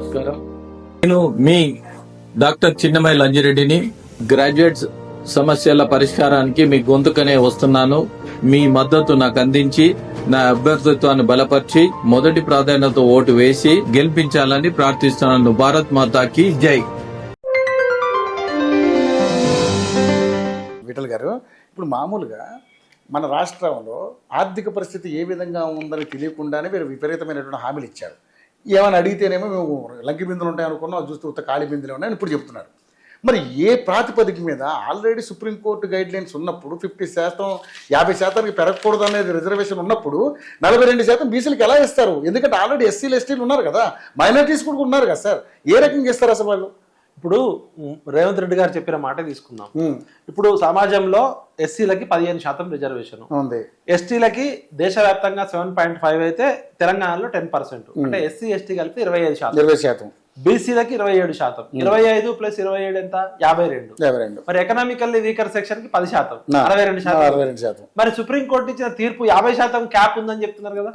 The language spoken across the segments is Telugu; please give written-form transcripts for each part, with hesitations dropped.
నమస్కారం. నేను మీ డాక్టర్ చిన్నమై లంజిరెడ్డిని. గ్రాడ్యుయేట్స్ సమస్యల పరిష్కారానికి మీ గొంతుకనే వస్తున్నాను. మీ మద్దతు నాకు అందించి నా అభ్యర్థిత్వాన్ని బలపరిచి మొదటి ప్రాధాన్యత ఓటు వేసి గెలిపించాలని ప్రార్థిస్తున్నాను. భారత్ మాతాకి జై. విఠల్ గారు, ఇప్పుడు మామూలుగా మన రాష్ట్రంలో ఆర్థిక పరిస్థితి ఏ విధంగా ఉందని తెలియకుండానే మీరు విపరీతమైనటువంటి హామీలు ఇచ్చారు. ఏమైనా అడిగితేనేమో మేము లంకి బిందులు ఉంటాయనుకున్నాం, అది చూస్తే ఉత్త ఖాళీ బిందులు ఉన్నాయని ఇప్పుడు చెప్తున్నారు. మరి ఏ ప్రాతిపదిక మీద ఆల్రెడీ సుప్రీంకోర్టు గైడ్ లైన్స్ ఉన్నప్పుడు 50%, 50% పెరగకూడదు అనేది రిజర్వేషన్ ఉన్నప్పుడు 42% బీసీలకు ఎలా ఇస్తారు? ఎందుకంటే ఆల్రెడీ ఎస్సీలు ఎస్టీలు ఉన్నారు కదా, మైనారిటీస్ కూడా ఉన్నారు కదా సార్. ఏ రకంగా ఇస్తారు అసలు వాళ్ళు? ఇప్పుడు రేవంత్ రెడ్డి గారు చెప్పిన మాట తీసుకుందాం. ఇప్పుడు సమాజంలో ఎస్సీలకి 15% రిజర్వేషన్ ఉంది, ఎస్టీలకి దేశవ్యాప్తంగా 7.5 అయితే తెలంగాణలో 10%, అంటే ఎస్సీ ఎస్టీ కలిపి 25%, బీసీలకి 27%, 25 + 27 ఎంత? 52. మరి ఎకనామికల్లీ వీకర్ సెక్షన్ కి 10%, 62%. మరి సుప్రీంకోర్టు ఇచ్చిన తీర్పు 50% క్యాప్ ఉందని చెప్తున్నారు కదా.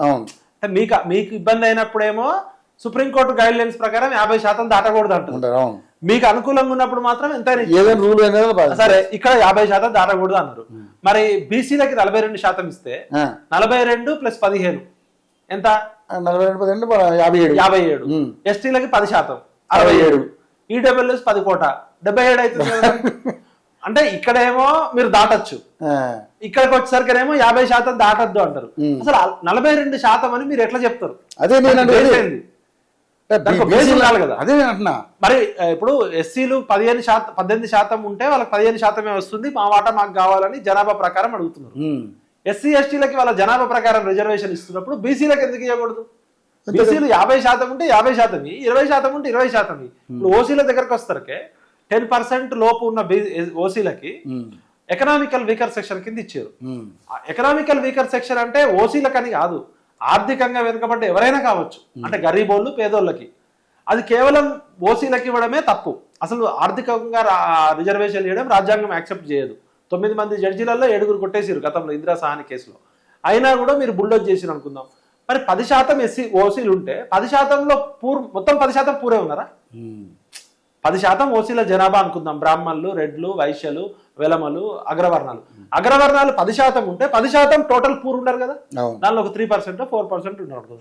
అంటే మీకు ఇబ్బంది అయినప్పుడేమో సుప్రీంకోర్టు గైడ్ లైన్స్ ప్రకారం 50% దాటకూడదు అంటారు. మీకు అనుకూలంగా ఉన్నప్పుడు మాత్రం ఎంత సరే ఇక్కడ 50% దాటకూడదు అన్నారు. మరి బీసీలకి 42% ఇస్తే 42 + 15 ఎంత? 57. ఎస్టీలకి 10%, 67. ఈడబ్ల్యూఎస్ 10 కోట్ల 77 అవుతుంది. అంటే ఇక్కడేమో మీరు దాటొచ్చు, ఇక్కడికి వచ్చేసరికేమో 50% దాటద్దు అంటారు. అసలు 42% అని మీరు ఎట్లా చెప్తారు? అదే మరి ఇప్పుడు ఎస్సీలు 18% ఉంటే వాళ్ళకి 15% వస్తుంది, మా వాటా మాకు కావాలని జనాభా ప్రకారం అడుగుతున్నారు. ఎస్సీ ఎస్టీలకి వాళ్ళ జనాభా ప్రకారం రిజర్వేషన్ ఇస్తున్నప్పుడు బీసీలకు ఎందుకు ఇవ్వకూడదు? బీసీలు 50% ఉంటే 50%, 20% ఉంటే 20%. ఇప్పుడు ఓసీల దగ్గరకు వస్తారకే 10% లోపు ఉన్న ఓసీలకి ఎకనామికల్ వీకర్ సెక్షన్ కింద ఇచ్చారు. ఎకనామికల్ వీకర్ సెక్షన్ అంటే ఓసీలకని కాదు, ఆర్థికంగా వెనుకబడ్డ ఎవరైనా కావచ్చు, అంటే గరీబోళ్ళు పేదోళ్ళకి. అది కేవలం ఓసీలకి ఇవ్వడమే తప్పు. అసలు ఆర్థికంగా రిజర్వేషన్ ఇవ్వడం రాజ్యాంగం యాక్సెప్ట్ చేయదు. 9 మంది జడ్జీలలో 7 కొట్టేసారు గతంలో ఇందిరా సహాని కేసులో. అయినా కూడా మీరు బుల్డోజ్ చేసిరు అనుకుందాం. మరి 10% ఎస్సీ ఓసీలు ఉంటే 10%లో మొత్తం 10% పూరే ఉన్నారా? 10% ఓసీల జనాభా అనుకుందాం, బ్రాహ్మణులు, రెడ్లు, వైశ్యలు, వెలమలు, అగ్రవర్ణాలు 10% ఉంటే 10% టోటల్ పూర్ ఉన్నారు కదా. దానిలో ఒక 3% 4% ఉన్నారు.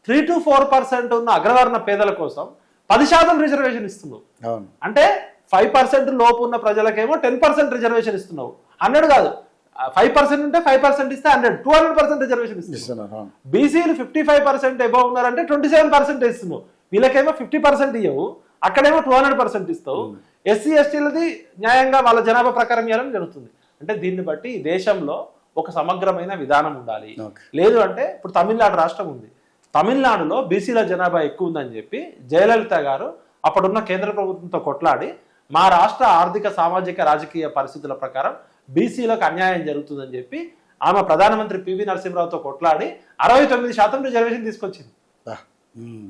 3 to 4% ఉన్న అగ్రవర్ణ పేదల కోసం 10% రిజర్వేషన్ ఇస్తున్నావు. అంటే 5% లోపు ఉన్న ప్రజలకేమో 10% రిజర్వేషన్ ఇస్తున్నావు. 100 కాదు, 5% ఉంటే 5% ఇస్తే 100, 200% రిజర్వేషన్ ఇస్తున్నావు. బీసీలు 55% ఎబవ్ ఉన్నారంటే 27% ఇస్తున్నావు. వీళ్ళకేమో 50% ఇవ్వవు, అక్కడేమో 200% ఇస్తావు. ఎస్సీ ఎస్టీలది న్యాయంగా వాళ్ళ జనాభా ప్రకారం ఇవ్వాలని జరుగుతుంది. అంటే దీన్ని బట్టి దేశంలో ఒక సమగ్రమైన విధానం ఉండాలి. లేదు అంటే ఇప్పుడు తమిళనాడు రాష్ట్రం ఉంది, తమిళనాడులో బీసీల జనాభా ఎక్కువ ఉందని చెప్పి జయలలిత గారు అప్పుడున్న కేంద్ర ప్రభుత్వంతో కొట్లాడి మా రాష్ట్ర ఆర్థిక సామాజిక రాజకీయ పరిస్థితుల ప్రకారం బీసీలకు అన్యాయం జరుగుతుందని చెప్పి ఆమె ప్రధానమంత్రి పివి నరసింహరావుతో కొట్లాడి 69% రిజర్వేషన్ తీసుకొచ్చింది.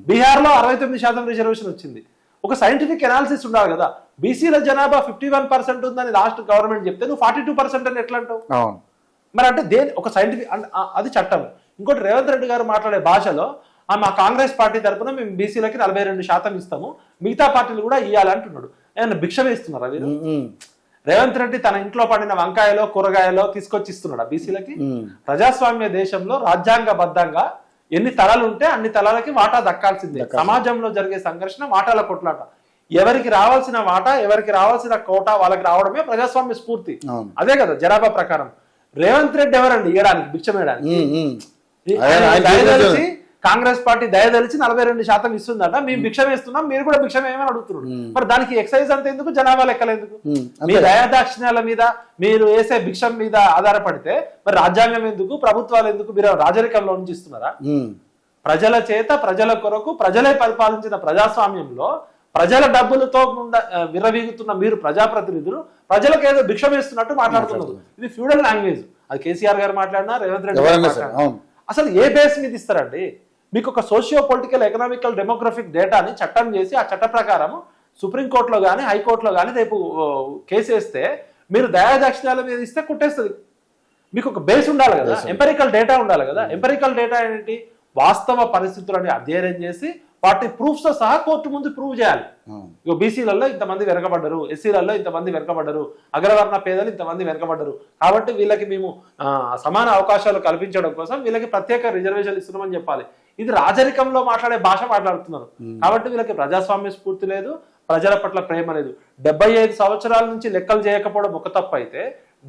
బీహార్లో 69% రిజర్వేషన్ వచ్చింది. ఒక సైంటిఫిక్ అనాలిసిస్ ఉండాలి కదా. బీసీల జనాభా 51% ఉందని రాష్ట్ర గవర్నమెంట్ చెప్తే నువ్వు 42% అని ఎట్లా అంటావు? మరి అంటే ఒక సైంటిఫిక్ అది చట్టం. ఇంకోటి రేవంత్ రెడ్డి గారు మాట్లాడే భాషలో మా కాంగ్రెస్ పార్టీ తరఫున మేము బీసీలకి 42% ఇస్తాము, మిగతా పార్టీలు కూడా ఇవ్వాలంటున్నాడు. ఏమన్నా భిక్ష వేస్తున్నారా వీరు? రేవంత్ రెడ్డి తన ఇంట్లో పండిన వంకాయలో కూరగాయలో తీసుకొచ్చి ఇస్తున్నాడా బీసీలకి? ప్రజాస్వామ్య దేశంలో రాజ్యాంగబద్ధంగా ఎన్ని తలాలు ఉంటే అన్ని తలాలకి వాటా దక్కాల్సిందే. సమాజంలో జరిగే సంఘర్షణ వాటాల కొట్లాట. ఎవరికి రావాల్సిన వాటా, ఎవరికి రావాల్సిన కోటా వాళ్ళకి రావడమే ప్రజాస్వామ్య స్ఫూర్తి. అదే కదా జనాభా ప్రకారం. రేవంత్ రెడ్డి ఎవరండి ఇవ్వడానికి, భిక్షం వేయడానికి? దయదలిచి కాంగ్రెస్ పార్టీ దయదలిచి 42% ఇస్తుందట, మేము భిక్షం వేస్తున్నాం, మీరు కూడా భిక్షం వేయమని అడుగుతున్నారు. మరి దానికి ఎక్సైజ్ అంత ఎందుకు, జనాభా లెక్కలు ఎందుకు? మీ దయాదాక్షిణ్యాల మీద మీరు వేసే భిక్షం మీద ఆధారపడితే మరి రాజ్యాంగం ఎందుకు, ప్రభుత్వాలు ఎందుకు? మీరు రాజరికంలో నుంచి ఇస్తున్నారా? ప్రజల చేత ప్రజల కొరకు ప్రజలే పరిపాలించిన ప్రజాస్వామ్యంలో ప్రజల డబ్బులతో విర్రవీగుతున్న మీరు ప్రజాప్రతినిధులు ప్రజలకు ఏదో భిక్షం వేస్తున్నట్టు మాట్లాడుతున్నారు. ఇది ఫ్యూడల్ లాంగ్వేజ్. అది కేసీఆర్ గారు మాట్లాడినా, రేవంత్ రెడ్డి గారు మాట్లాడినా. అసలు ఏ బేస్ మీద ఇస్తారండి? మీకు ఒక సోషియో పొలిటికల్ ఎకనామికల్ డెమోగ్రఫిక్ డేటాని చట్టం చేసి ఆ చట్ట ప్రకారం సుప్రీంకోర్టులో కానీ హైకోర్టులో కానీ రేపు కేసు వేస్తే మీరు దయాదాక్షిణ్యాల మీద ఇస్తే కుట్టేస్తుంది. మీకు ఒక బేస్ ఉండాలి కదా, ఎంపెరికల్ డేటా ఉండాలి కదా. ఎంపెరికల్ డేటా ఏంటి? వాస్తవ పరిస్థితులని అధ్యయనం చేసి వాటి ప్రూఫ్స్ తో సహా కోర్టు ముందు ప్రూవ్ చేయాలి. ఇక బీసీలలో ఇంతమంది వెనకబడ్డరు, ఎస్సీలలో ఇంతమంది వెనకబడ్డరు, అగ్రవర్ణ పేదలు ఇంతమంది వెనకబడ్డరు, కాబట్టి వీళ్ళకి మేము సమాన అవకాశాలు కల్పించడం కోసం వీళ్ళకి ప్రత్యేక రిజర్వేషన్ ఇస్తున్నామని చెప్పాలి. ఇది రాజరికంలో మాట్లాడే భాష మాట్లాడుతున్నారు. కాబట్టి వీళ్ళకి ప్రజాస్వామ్య స్ఫూర్తి లేదు, ప్రజల పట్ల ప్రేమ లేదు. 75 సంవత్సరాల నుంచి లెక్కలు చేయకపోవడం ఒక తప్పు అయితే,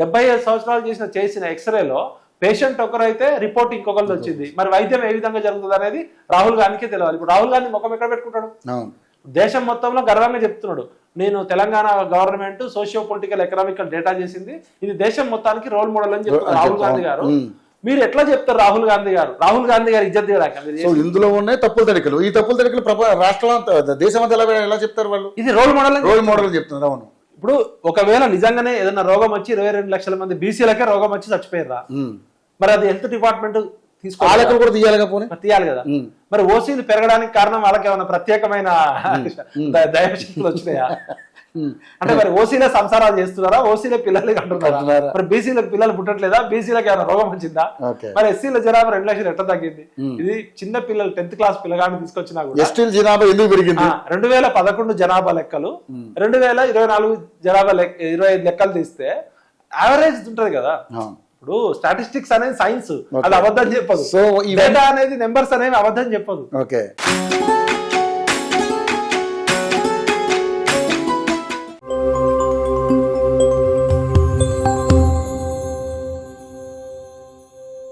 75 సంవత్సరాలు చేసిన ఎక్స్రేలో పేషెంట్ ఒకరైతే రిపోర్ట్ ఇంకొకరిది వచ్చింది. మరి వైద్యం ఏ విధంగా జరుగుతుంది అనేది రాహుల్ గాంధీకే తెలియాలి. ఇప్పుడు రాహుల్ గాంధీ ముఖం ఎక్కడ పెట్టుకుంటాడు? దేశం మొత్తంలో గర్వంగా చెప్తున్నాడు, నేను Telangana government socio political economical data చేసింది, ఇది దేశం మొత్తానికి రోల్ మోడల్ అని చెప్తున్నారు రాహుల్ గాంధీ గారు. మీరు ఎట్లా చెప్తారు రాహుల్ గాంధీ గారు ఇజ్జత్ తీయడానికి? ఇందులో ఉన్నాయి తప్పుల తడికలు. ఈ తప్పుల తడికలు రాష్ట్రం దేశం అంతా ఎలా చెప్తారు వాళ్ళు? ఇది రోల్ మోడల్ చెప్తున్నారు. అవును. ఇప్పుడు ఒకవేళ నిజంగానే ఏదైనా రోగం వచ్చి 22 లక్షల మంది బీసీలకే రోగం వచ్చి చచ్చిపోయారా, మరి అది హెల్త్ డిపార్ట్మెంట్ తీయాలి కదా. మరి ఓసీలు పెరగడానికి కారణం వాళ్ళకి ఏమైనా ప్రత్యేకమైన దైవశక్తులు వచ్చినాయా? అంటే మరి ఓసీలే సంసారాలు చేస్తున్నారా, ఓసీలే పిల్లలకి అంటున్నారా? మరి బీసీలకు పిల్లలు పుట్టట్లేదా? బీసీలకు ఏమైనా రోగం వచ్చిందా? మరి ఎస్సీల జనాభా 2 లక్షలు ఎట్లా తగ్గింది? ఇది చిన్న పిల్లలు 10th క్లాస్ పిల్లగాని తీసుకొచ్చినా కూడా జనాభా ఎందుకు పెరిగింది? 2011 జనాభా లెక్కలు 2024 జనాభా 25 లెక్కలు తీస్తే యావరేజ్ ఉంటది కదా. ఇప్పుడు స్టాటిస్టిక్స్ అనేది సైన్స్, అది అబద్ధం చెప్పదు. సో డేటా అనేది నెంబర్స్ అనేవి అబద్ధం చెప్పదు. ఓకే.